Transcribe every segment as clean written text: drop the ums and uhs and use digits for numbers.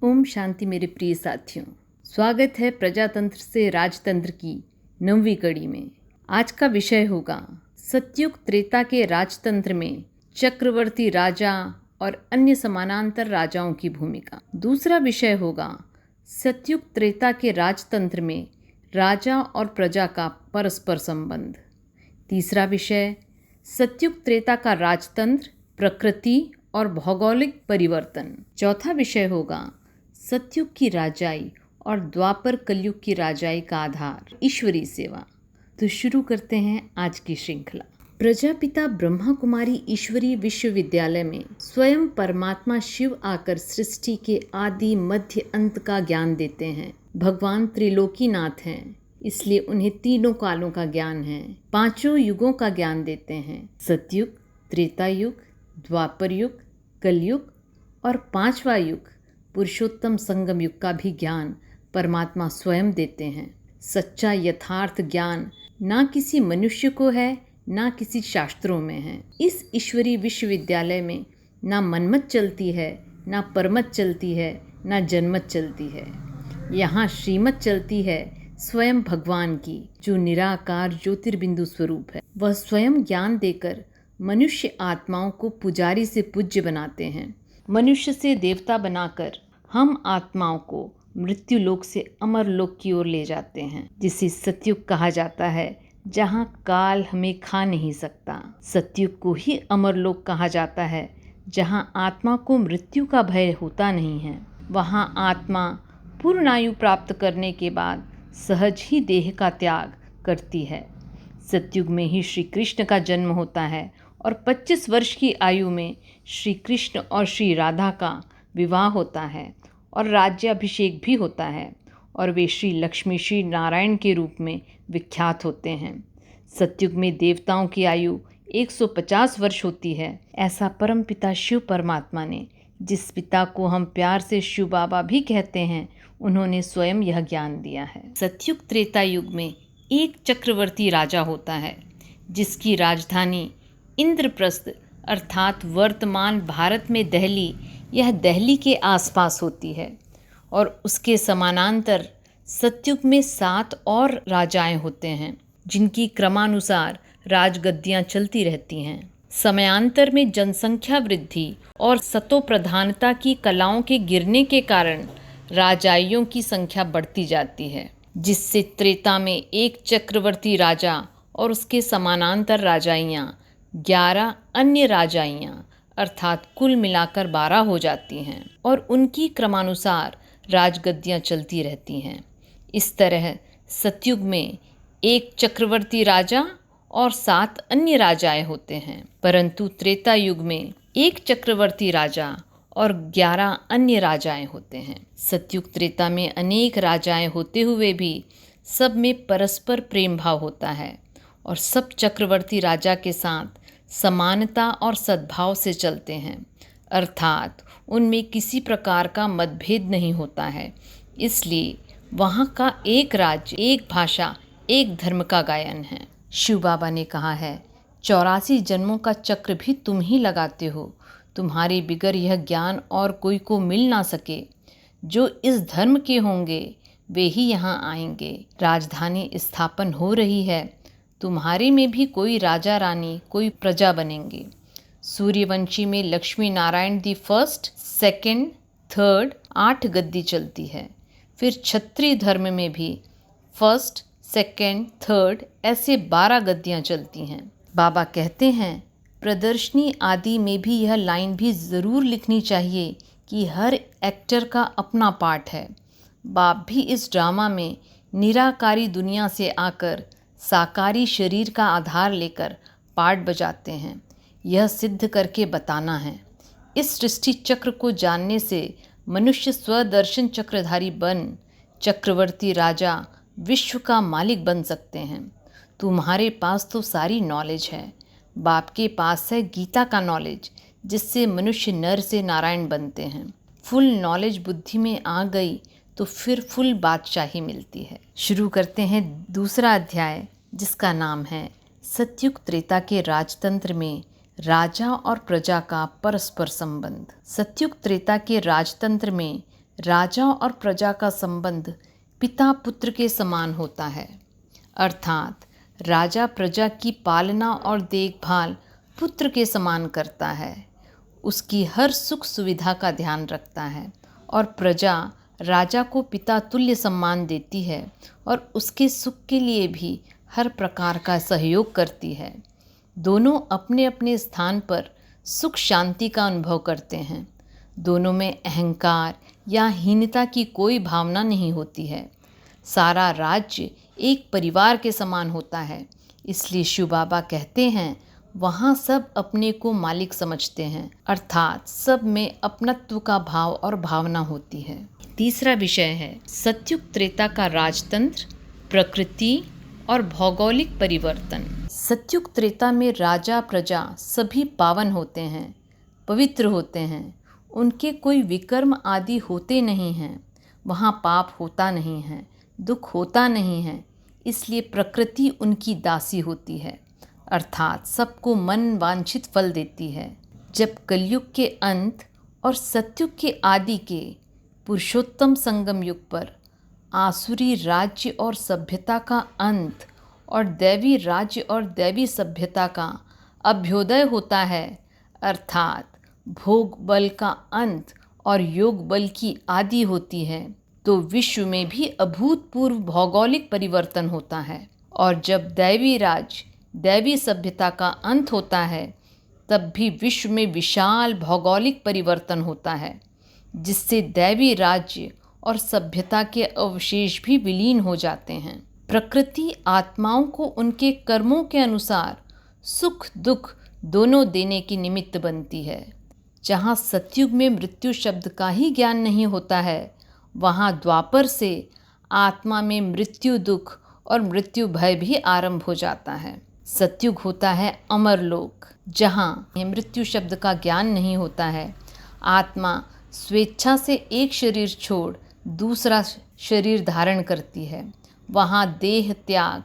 ओम शांति मेरे प्रिय साथियों, स्वागत है प्रजातंत्र से राजतंत्र की 9वीं कड़ी में। आज का विषय होगा सतयुग त्रेता के राजतंत्र में चक्रवर्ती राजा और अन्य समानांतर राजाओं की भूमिका। दूसरा विषय होगा सतयुग त्रेता के राजतंत्र में राजा और प्रजा का परस्पर संबंध। तीसरा विषय सतयुग त्रेता का राजतंत्र, प्रकृति और भौगोलिक परिवर्तन। चौथा विषय होगा सतयुग की राजाई और द्वापर कलयुग की राजाई का आधार, ईश्वरीय सेवा। तो शुरू करते हैं आज की श्रृंखला। प्रजापिता ब्रह्मा कुमारी ईश्वरीय विश्वविद्यालय में स्वयं परमात्मा शिव आकर सृष्टि के आदि मध्य अंत का ज्ञान देते हैं। भगवान त्रिलोकीनाथ हैं, इसलिए उन्हें तीनों कालों का ज्ञान है, पांचों युगों का ज्ञान देते हैं। सतयुग, त्रेता युग, द्वापर युग, कलयुग और पांचवा युग पुरुषोत्तम संगम युग का भी ज्ञान परमात्मा स्वयं देते हैं। सच्चा यथार्थ ज्ञान ना किसी मनुष्य को है, ना किसी शास्त्रों में है। इस ईश्वरीय विश्वविद्यालय में ना मनमत चलती है, ना परमत चलती है, ना जनमत चलती है। यहाँ श्रीमत चलती है स्वयं भगवान की, जो निराकार ज्योतिर्बिंदु स्वरूप है। वह स्वयं ज्ञान देकर मनुष्य आत्माओं को पुजारी से पूज्य बनाते हैं। मनुष्य से देवता बनाकर हम आत्माओं को मृत्यु लोक से अमर लोक की ओर ले जाते हैं, जिसे सतयुग कहा जाता है, जहाँ काल हमें खा नहीं सकता। सतयुग को ही अमर लोक कहा जाता है, जहाँ आत्मा को मृत्यु का भय होता नहीं है। वहाँ आत्मा पूर्ण आयु प्राप्त करने के बाद सहज ही देह का त्याग करती है। सतयुग में ही श्री कृष्ण का जन्म होता है और 25 वर्ष की आयु में श्री कृष्ण और श्री राधा का विवाह होता है और राज्याभिषेक भी होता है, और वे श्री लक्ष्मी श्री नारायण के रूप में विख्यात होते हैं। सतयुग में देवताओं की आयु 150 वर्ष होती है। ऐसा परम पिता शिव परमात्मा ने, जिस पिता को हम प्यार से शिव बाबा भी कहते हैं, उन्होंने स्वयं यह ज्ञान दिया है। सतयुग त्रेता युग में एक चक्रवर्ती राजा होता है, जिसकी राजधानी इंद्रप्रस्थ अर्थात वर्तमान भारत में दिल्ली, यह दिल्ली के आसपास होती है। और उसके समानांतर सतयुग में 7 और राजाएं होते हैं, जिनकी क्रमानुसार राजगद्दियां चलती रहती हैं। समयांतर में जनसंख्या वृद्धि और सतो प्रधानता की कलाओं के गिरने के कारण राजाइयों की संख्या बढ़ती जाती है, जिससे त्रेता में एक चक्रवर्ती राजा और उसके समानांतर राजाइयाँ 11 अन्य राजाइयाँ अर्थात कुल मिलाकर 12 हो जाती हैं, और उनकी क्रमानुसार राजगद्दियाँ चलती रहती हैं। इस तरह सतयुग में एक चक्रवर्ती राजा और 7 अन्य राजाएं होते हैं, परंतु त्रेता युग में एक चक्रवर्ती राजा और 11 अन्य राजाएं होते हैं। सतयुग त्रेता में अनेक राजाएं होते हुए भी सब में परस्पर प्रेम भाव होता है, और सब चक्रवर्ती राजा के साथ समानता और सद्भाव से चलते हैं, अर्थात उनमें किसी प्रकार का मतभेद नहीं होता है। इसलिए वहाँ का एक राज्य, एक भाषा, एक धर्म का गायन है। शिव बाबा ने कहा है, 84 जन्मों का चक्र भी तुम ही लगाते हो, तुम्हारे बिगर यह ज्ञान और कोई को मिल ना सके। जो इस धर्म के होंगे वे ही यहाँ आएंगे। राजधानी स्थापन हो रही है, तुम्हारे में भी कोई राजा रानी, कोई प्रजा बनेंगे। सूर्यवंशी में Lakshmi Narayan the first, second, third 8 गद्दी चलती है। फिर क्षत्रिय धर्म में भी फर्स्ट, सेकंड, थर्ड ऐसे 12 गद्दियाँ चलती हैं। बाबा कहते हैं, प्रदर्शनी आदि में भी यह लाइन भी ज़रूर लिखनी चाहिए कि हर एक्टर का अपना पार्ट है। बाप भी इस ड्रामा में निराकारी दुनिया से आकर साकारी शरीर का आधार लेकर पार्ट बजाते हैं। यह सिद्ध करके बताना है। इस सृष्टि चक्र को जानने से मनुष्य स्वदर्शन चक्रधारी बन चक्रवर्ती राजा, विश्व का मालिक बन सकते हैं। तुम्हारे पास तो सारी नॉलेज है, बाप के पास है गीता का नॉलेज, जिससे मनुष्य नर से नारायण बनते हैं। फुल नॉलेज बुद्धि में आ गई तो फिर फुल बादशाही मिलती है। शुरू करते हैं दूसरा अध्याय, जिसका नाम है सतयुग त्रेता के राजतंत्र में राजा और प्रजा का परस्पर संबंध। सतयुग त्रेता के राजतंत्र में राजा और प्रजा का संबंध पिता पुत्र के समान होता है, अर्थात राजा प्रजा की पालना और देखभाल पुत्र के समान करता है, उसकी हर सुख सुविधा का ध्यान रखता है और प्रजा राजा को पिता तुल्य सम्मान देती है और उसके सुख के लिए भी हर प्रकार का सहयोग करती है। दोनों अपने अपने स्थान पर सुख शांति का अनुभव करते हैं। दोनों में अहंकार या हीनता की कोई भावना नहीं होती है। सारा राज्य एक परिवार के समान होता है। इसलिए शिव बाबा कहते हैं, वहाँ सब अपने को मालिक समझते हैं, अर्थात सब में अपनत्व का भाव और भावना होती है। तीसरा विषय है सतयुग त्रेता का राजतंत्र, प्रकृति और भौगोलिक परिवर्तन। सतयुग त्रेता में राजा प्रजा सभी पावन होते हैं, पवित्र होते हैं। उनके कोई विकर्म आदि होते नहीं हैं। वहाँ पाप होता नहीं है, दुख होता नहीं है। इसलिए प्रकृति उनकी दासी होती है, अर्थात सबको मन वांछित फल देती है। जब कलयुग के अंत और सतयुग के आदि के पुरुषोत्तम संगम युग पर आसुरी राज्य और सभ्यता का अंत और दैवी राज्य और दैवी सभ्यता का अभ्युदय होता है, अर्थात भोग बल का अंत और योग बल की आदि होती है, तो विश्व में भी अभूतपूर्व भौगोलिक परिवर्तन होता है। और जब दैवी राज्य दैवी सभ्यता का अंत होता है, तब भी विश्व में विशाल भौगोलिक परिवर्तन होता है, जिससे दैवी राज्य और सभ्यता के अवशेष भी विलीन हो जाते हैं। प्रकृति आत्माओं को उनके कर्मों के अनुसार सुख दुख दोनों देने की निमित्त बनती है। जहाँ सतयुग में मृत्यु शब्द का ही ज्ञान नहीं होता है, वहाँ द्वापर से आत्मा में मृत्यु दुख और मृत्यु भय भी आरंभ हो जाता है। सतयुग होता है अमरलोक, जहाँ मृत्यु शब्द का ज्ञान नहीं होता है। आत्मा स्वेच्छा से एक शरीर छोड़ दूसरा शरीर धारण करती है। वहाँ देह त्याग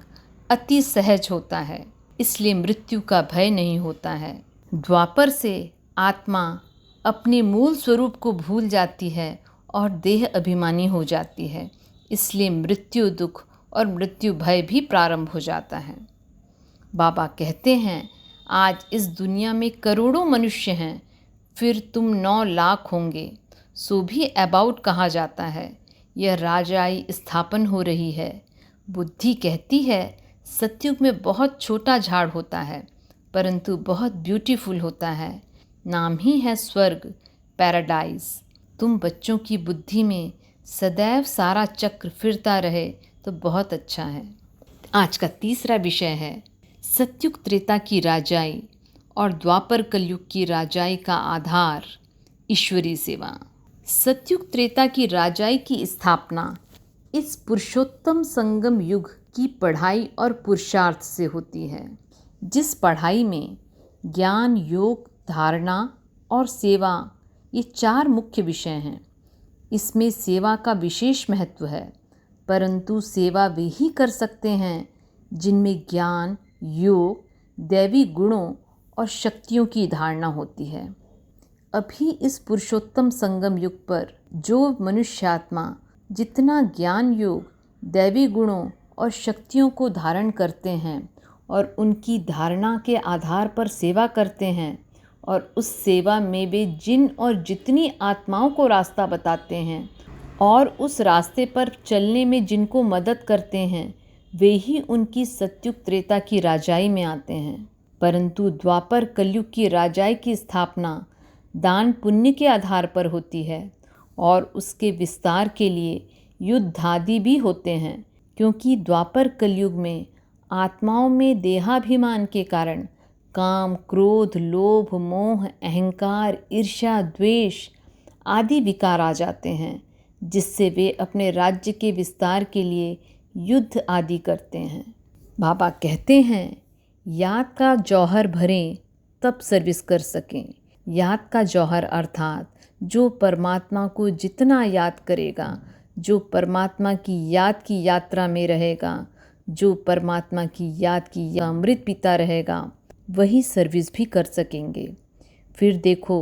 अति सहज होता है, इसलिए मृत्यु का भय नहीं होता है। द्वापर से आत्मा अपने मूल स्वरूप को भूल जाती है और देह अभिमानी हो जाती है, इसलिए मृत्यु दुख और मृत्यु भय भी प्रारंभ हो जाता है। बाबा कहते हैं, आज इस दुनिया में करोड़ों मनुष्य हैं, फिर तुम 9 लाख होंगे, सो भी अबाउट कहा जाता है। यह राजाई स्थापन हो रही है। बुद्धि कहती है, सतयुग में बहुत छोटा झाड़ होता है, परंतु बहुत ब्यूटीफुल होता है। नाम ही है स्वर्ग, पैराडाइज। तुम बच्चों की बुद्धि में सदैव सारा चक्र फिरता रहे तो बहुत अच्छा है। आज का तीसरा विषय है सतयुग त्रेता की राजाई और द्वापर कलयुग की राजाई का आधार ईश्वरीय सेवा। सतयुग त्रेता की राजाई की स्थापना इस पुरुषोत्तम संगम युग की पढ़ाई और पुरुषार्थ से होती है, जिस पढ़ाई में ज्ञान, योग, धारणा और सेवा ये 4 मुख्य विषय हैं। इसमें सेवा का विशेष महत्व है, परंतु सेवा वे ही कर सकते हैं जिनमें ज्ञान, योग, दैवी गुणों और शक्तियों की धारणा होती है। अभी इस पुरुषोत्तम संगम युग पर जो मनुष्यात्मा जितना ज्ञान, योग, दैवी गुणों और शक्तियों को धारण करते हैं और उनकी धारणा के आधार पर सेवा करते हैं और उस सेवा में वे जिन और जितनी आत्माओं को रास्ता बताते हैं और उस रास्ते पर चलने में जिनको मदद करते हैं, वे ही उनकी सतयुग त्रेता की राजाई में आते हैं। परंतु द्वापर कलयुग की राजाई की स्थापना दान पुण्य के आधार पर होती है और उसके विस्तार के लिए युद्धादि भी होते हैं, क्योंकि द्वापर कलयुग में आत्माओं में देहाभिमान के कारण काम, क्रोध, लोभ, मोह, अहंकार, ईर्ष्या, द्वेष आदि विकार आ जाते हैं, जिससे वे अपने राज्य के विस्तार के लिए युद्ध आदि करते हैं। बाबा कहते हैं, याद का जौहर भरें तब सर्विस कर सकें। याद का जौहर अर्थात जो परमात्मा को जितना याद करेगा, जो परमात्मा की याद की यात्रा में रहेगा, जो परमात्मा की याद की अमृत पीता रहेगा, वही सर्विस भी कर सकेंगे। फिर देखो,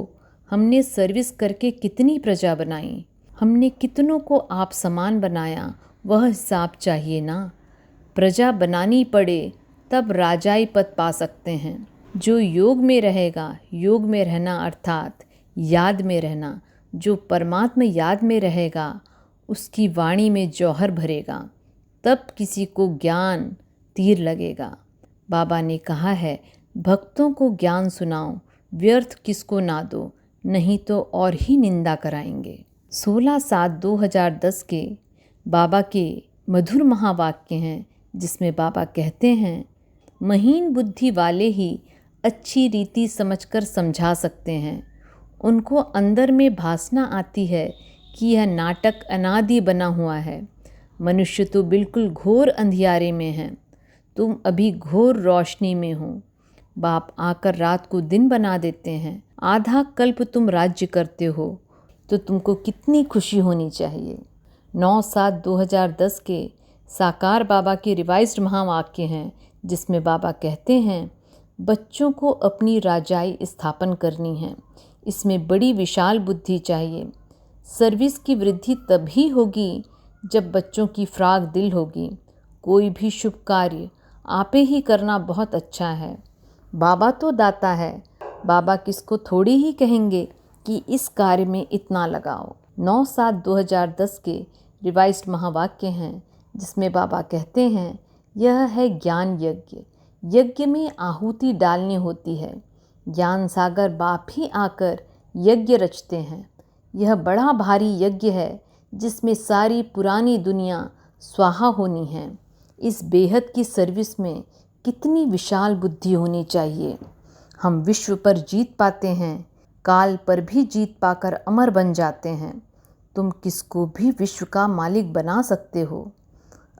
हमने सर्विस करके कितनी प्रजा बनाई हमने कितनों को आप समान बनाया, वह हिसाब चाहिए ना। प्रजा बनानी पड़े तब राजाई पद पा सकते हैं। जो योग में रहेगा, योग में रहना अर्थात याद में रहना, जो परमात्मा याद में रहेगा उसकी वाणी में जौहर भरेगा, तब किसी को ज्ञान तीर लगेगा। बाबा ने कहा है, भक्तों को ज्ञान सुनाओ, व्यर्थ किसको ना दो, नहीं तो और ही निंदा कराएंगे। 16/7/2010 के बाबा के मधुर महावाक्य हैं, जिसमें बाबा कहते हैं, महीन बुद्धि वाले ही अच्छी रीति समझकर समझा सकते हैं। उनको अंदर में भासना आती है कि यह नाटक अनादि बना हुआ है। मनुष्य तो बिल्कुल घोर अंधियारे में है, तुम अभी घोर रोशनी में हो। बाप आकर रात को दिन बना देते हैं। आधा कल्प तुम राज्य करते हो तो तुमको कितनी खुशी होनी चाहिए। 9/7/2010 के साकार बाबा के रिवाइज्ड महावाक्य हैं, जिसमें बाबा कहते हैं, बच्चों को अपनी राजाई स्थापन करनी है। इसमें बड़ी विशाल बुद्धि चाहिए। सर्विस की वृद्धि तभी होगी जब बच्चों की फ्राग दिल होगी। कोई भी शुभ कार्य आपे ही करना बहुत अच्छा है। बाबा तो दाता है, बाबा किसको थोड़ी ही कहेंगे कि इस कार्य में इतना लगाओ। 9/7/2010 के रिवाइज्ड महावाक्य हैं, जिसमें बाबा कहते हैं, यह है ज्ञान यज्ञ। यज्ञ में आहुति डालनी होती है। ज्ञान सागर बाप ही आकर यज्ञ रचते हैं। यह बड़ा भारी यज्ञ है, जिसमें सारी पुरानी दुनिया स्वाहा होनी है। इस बेहद की सर्विस में कितनी विशाल बुद्धि होनी चाहिए। हम विश्व पर जीत पाते हैं, काल पर भी जीत पाकर अमर बन जाते हैं। तुम किसको भी विश्व का मालिक बना सकते हो।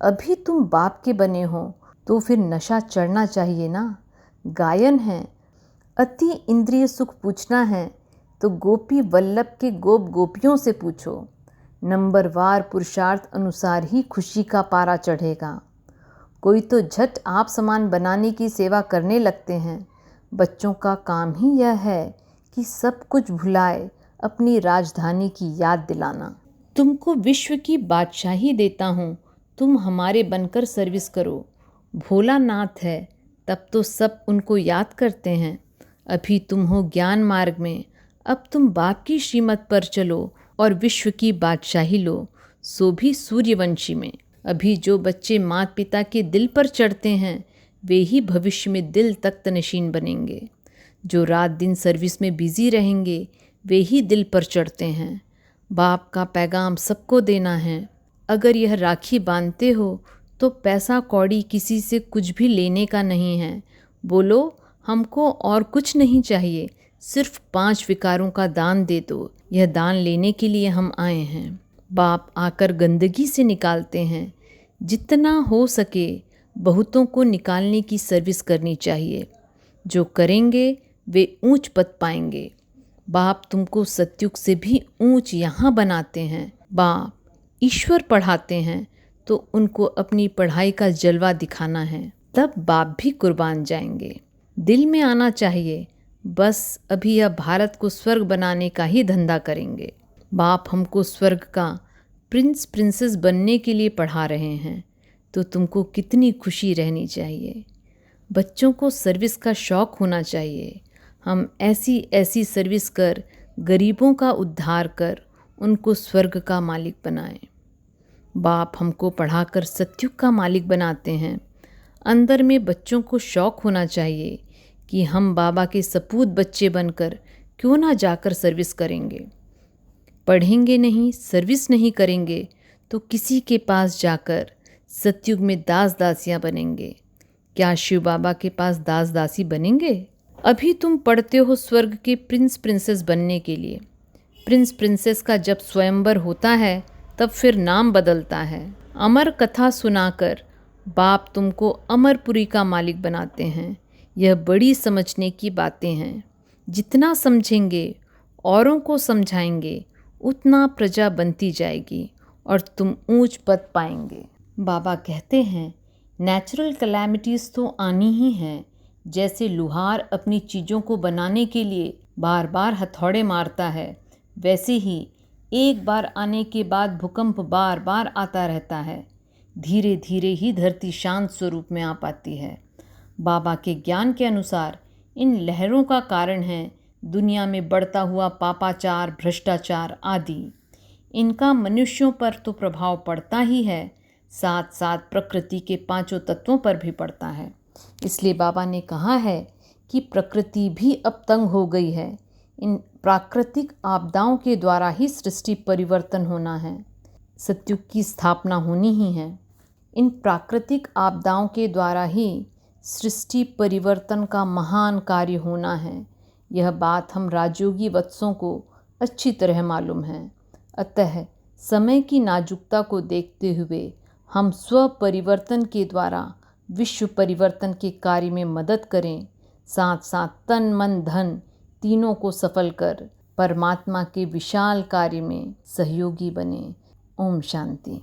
अभी तुम बाप के बने हो तो फिर नशा चढ़ना चाहिए ना। गायन है, अति इंद्रिय सुख पूछना है तो गोपी वल्लभ के गोप गोपियों से पूछो। नंबरवार पुरुषार्थ अनुसार ही खुशी का पारा चढ़ेगा। कोई तो झट आप समान बनाने की सेवा करने लगते हैं। बच्चों का काम ही यह है कि सब कुछ भुलाए अपनी राजधानी की याद दिलाना। तुमको विश्व की बादशाही देता हूँ, तुम हमारे बनकर सर्विस करो। भोलानाथ है, तब तो सब उनको याद करते हैं। अभी तुम हो ज्ञान मार्ग में, अब तुम बाप की श्रीमत पर चलो और विश्व की बादशाही लो, सो भी सूर्यवंशी में। अभी जो बच्चे माता पिता के दिल पर चढ़ते हैं, वे ही भविष्य में दिल तख्त नशीन बनेंगे। जो रात दिन सर्विस में बिजी रहेंगे, वे ही दिल पर चढ़ते हैं। बाप का पैगाम सबको देना है। अगर यह राखी बांधते हो तो पैसा कौड़ी किसी से कुछ भी लेने का नहीं है। बोलो, हमको और कुछ नहीं चाहिए, सिर्फ 5 विकारों का दान दे दो। यह दान लेने के लिए हम आए हैं। बाप आकर गंदगी से निकालते हैं। जितना हो सके बहुतों को निकालने की सर्विस करनी चाहिए। जो करेंगे वे ऊंच पद पाएंगे। बाप तुमको सत्युग से भी ऊंच यहाँ बनाते हैं। बाप ईश्वर पढ़ाते हैं तो उनको अपनी पढ़ाई का जलवा दिखाना है, तब बाप भी कुर्बान जाएंगे। दिल में आना चाहिए, बस अभी यह भारत को स्वर्ग बनाने का ही धंधा करेंगे। बाप हमको स्वर्ग का प्रिंस प्रिंसेस बनने के लिए पढ़ा रहे हैं, तो तुमको कितनी खुशी रहनी चाहिए। बच्चों को सर्विस का शौक़ होना चाहिए। हम ऐसी ऐसी सर्विस कर गरीबों का उद्धार कर उनको स्वर्ग का मालिक बनाएं। बाप हमको पढ़ाकर सत्युग का मालिक बनाते हैं। अंदर में बच्चों को शौक़ होना चाहिए कि हम बाबा के सपूत बच्चे बनकर क्यों ना जाकर सर्विस करेंगे। पढ़ेंगे नहीं, सर्विस नहीं करेंगे तो किसी के पास जाकर सत्युग में दास दासियाँ बनेंगे। क्या शिव बाबा के पास दास दासी बनेंगे? अभी तुम पढ़ते हो स्वर्ग के प्रिंस प्रिंसेस बनने के लिए। प्रिंस प्रिंसेस का जब स्वयंवर होता है तब फिर नाम बदलता है। अमर कथा सुनाकर बाप तुमको अमरपुरी का मालिक बनाते हैं। यह बड़ी समझने की बातें हैं। जितना समझेंगे, औरों को समझाएंगे, उतना प्रजा बनती जाएगी और तुम ऊंच पद पाएंगे। बाबा कहते हैं, नेचुरल कैलेमिटीज़ तो आनी ही हैं। जैसे लुहार अपनी चीज़ों को बनाने के लिए बार बार हथौड़े मारता है, वैसे ही एक बार आने के बाद भूकंप बार बार आता रहता है। धीरे धीरे ही धरती शांत स्वरूप में आ पाती है। बाबा के ज्ञान के अनुसार इन लहरों का कारण है दुनिया में बढ़ता हुआ पापाचार, भ्रष्टाचार आदि। इनका मनुष्यों पर तो प्रभाव पड़ता ही है, साथ साथ प्रकृति के पांचों तत्वों पर भी पड़ता है। इसलिए बाबा ने कहा है कि प्रकृति भी अब तंग हो गई है। इन प्राकृतिक आपदाओं के द्वारा ही सृष्टि परिवर्तन होना है, सतयुग की स्थापना होनी ही है। इन प्राकृतिक आपदाओं के द्वारा ही सृष्टि परिवर्तन का महान कार्य होना है। यह बात हम राजयोगी वत्सों को अच्छी तरह मालूम है। अतः समय की नाजुकता को देखते हुए हम स्व परिवर्तन के द्वारा विश्व परिवर्तन के कार्य में मदद करें, साथ साथ तन मन धन तीनों को सफल कर परमात्मा के विशाल कार्य में सहयोगी बने। ओम शांति।